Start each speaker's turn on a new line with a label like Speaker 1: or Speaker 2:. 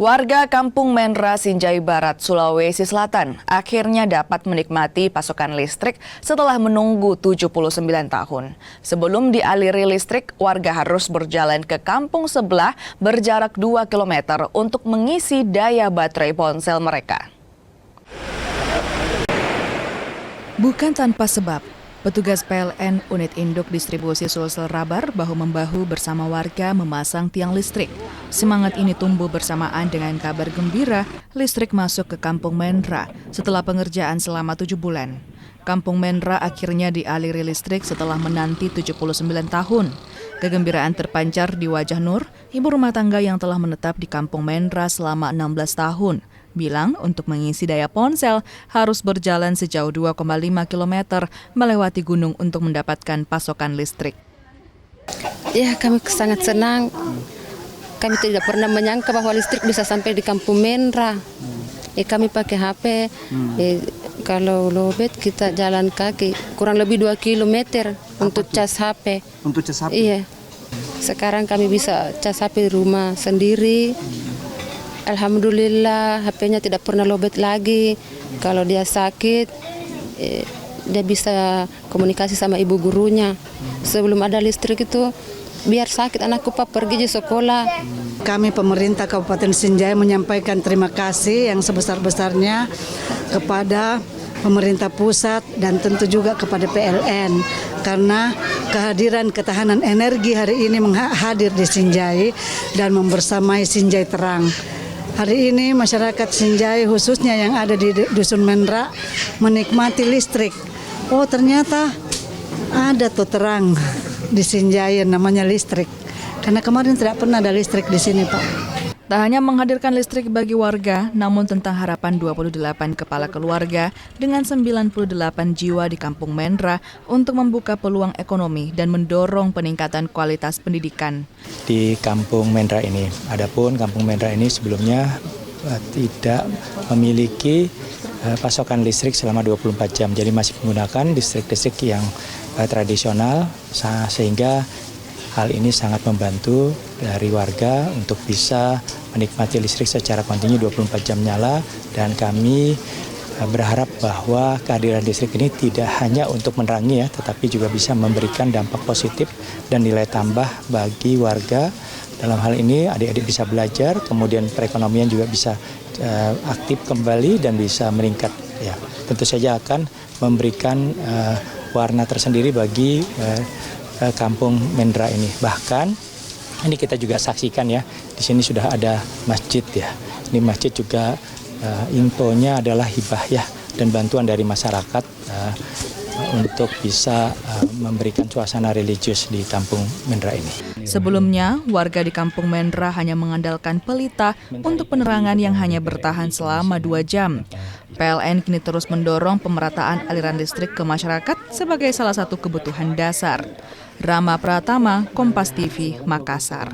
Speaker 1: Warga Kampung Menra, Sinjai Barat, Sulawesi Selatan akhirnya dapat menikmati pasokan listrik setelah menunggu 79 tahun. Sebelum dialiri listrik, warga harus berjalan ke kampung sebelah berjarak 2 km untuk mengisi daya baterai ponsel mereka. Bukan tanpa sebab, petugas PLN Unit Induk Distribusi Sulsel Rabar bahu-membahu bersama warga memasang tiang listrik. Semangat ini tumbuh bersamaan dengan kabar gembira listrik masuk ke Kampung Menra setelah pengerjaan selama 7 bulan. Kampung Menra akhirnya dialiri listrik setelah menanti 79 tahun. Kegembiraan terpancar di wajah Nur, ibu rumah tangga yang telah menetap di Kampung Menra selama 16 tahun. Bilang untuk mengisi daya ponsel harus berjalan sejauh 2,5 km melewati gunung untuk mendapatkan pasokan listrik.
Speaker 2: Ya, kami sangat senang. Kami tidak pernah menyangka bahwa listrik bisa sampai di Kampung Menra. Kami pakai HP. Kalau lowbat kita jalan kaki kurang lebih 2 km untuk cas HP.
Speaker 3: Untuk cas HP?
Speaker 2: Iya. Sekarang kami bisa cas HP di rumah sendiri. Alhamdulillah HP-nya tidak pernah lowbat lagi. Kalau dia sakit, dia bisa komunikasi sama ibu gurunya. Sebelum ada listrik itu, biar sakit anakku Pak pergi di sekolah.
Speaker 4: Kami pemerintah Kabupaten Sinjai menyampaikan terima kasih yang sebesar-besarnya kepada pemerintah pusat dan tentu juga kepada PLN karena kehadiran ketahanan energi hari ini hadir di Sinjai dan membersamai Sinjai terang. Hari ini masyarakat Sinjai khususnya yang ada di Dusun Menra menikmati listrik. Oh ternyata ada tuh terang di Sinjai namanya listrik. Karena kemarin tidak pernah ada listrik di sini, Pak.
Speaker 1: Tak hanya menghadirkan listrik bagi warga, namun tentang harapan 28 kepala keluarga dengan 98 jiwa di Kampung Menra untuk membuka peluang ekonomi dan mendorong peningkatan kualitas pendidikan.
Speaker 5: Di Kampung Menra ini, adapun Kampung Menra ini sebelumnya tidak memiliki pasokan listrik selama 24 jam, jadi masih menggunakan listrik-listrik yang tradisional sehingga hal ini sangat membantu dari warga untuk bisa menikmati listrik secara kontinu 24 jam nyala dan kami berharap bahwa kehadiran listrik ini tidak hanya untuk menerangi tetapi juga bisa memberikan dampak positif dan nilai tambah bagi warga. Dalam hal ini adik-adik bisa belajar, kemudian perekonomian juga bisa aktif kembali dan bisa meningkat. Ya, tentu saja akan memberikan warna tersendiri bagi Kampung Menra ini. Bahkan ini kita juga saksikan ya, di sini sudah ada masjid ya. Ini masjid juga infonya adalah hibah ya dan bantuan dari masyarakat untuk bisa memberikan suasana religius di Kampung Menra ini.
Speaker 1: Sebelumnya, warga di Kampung Menra hanya mengandalkan pelita untuk penerangan yang hanya bertahan selama 2 jam. PLN kini terus mendorong pemerataan aliran listrik ke masyarakat sebagai salah satu kebutuhan dasar. Rama Pratama, Kompas TV, Makassar.